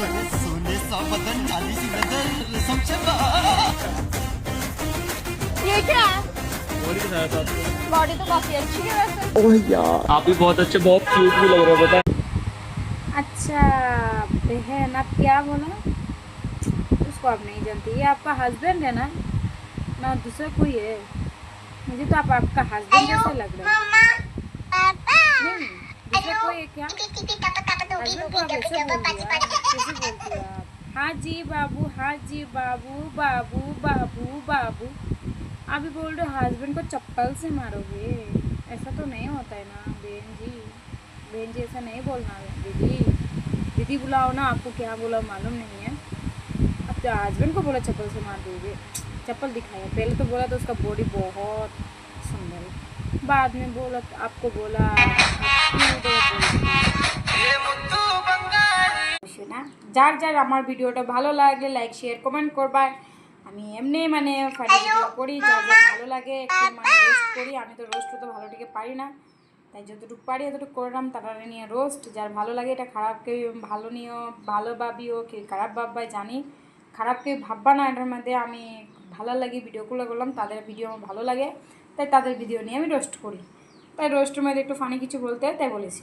सोने सा बदन नाली सी नजर समझे ये क्या है? बॉडी दिखाया था आपको। बॉडी तो काफी अच्छी है वैसे। ओह यार आप भी बहुत अच्छे, बहुत क्यूट भी लग रहे हो, पता है। अच्छा बहन, आप क्या बोला? उसको आप नहीं जानती, ये आपका हस्बैंड है ना? ना दूसरा कोई है? मुझे तो आप आपका हस्बैंड जैसा लग रहा है। नहीं, दूसरा कोई है क्या? हस्बैंड को आप ऐसे बोल दिया, कैसे बोलती हो आप? हाँ जी बाबू, हाँ जी बाबू, बाबू बाबू बाबू। आप भी बोल रहे हो हस्बैंड को चप्पल से मारोगे? ऐसा तो नहीं होता है ना बहन जी। बहन जी ऐसा नहीं बोलना है दीदी। दीदी बुलाओ ना, आपको क्या बोला मालूम नहीं है। अब तो हस्बैंड को बोला चप्पल से मार दोगे? चप्पल दिखाया, पहले तो बोला तो उसका बॉडी बहुत सुंदर है, बाद में बोला तो आपको बोला না যার যার আমার ভিডিওটা ভালো লাগলে লাইক শেয়ার কমেন্ট করবা। আমি এমনি মানে ফানি ভিডিও করি, যার যার ভালো লাগে একটু মানে রোস্ট করি। আমি তো রোস্ট তো ভালো ঠিক পারি না, তাই যতটুকু পারি এতটুকু করলাম। তারা নিয়ে রোস্ট, যার ভালো লাগে এটা খারাপ কেউ ভালো নিও, ভালো ভাবিও, কেউ খারাপ ভাববাই জানি। খারাপ কেউ ভাববা না এটার মধ্যে। আমি ভালো লাগে ভিডিওগুলো করলাম, তাদের ভিডিও আমার ভালো লাগে, তাই তাদের ভিডিও নিয়ে আমি রোস্ট করি। তাই রোস্টের মধ্যে একটু ফানি কিছু বলতে হয়, তাই বলেছি।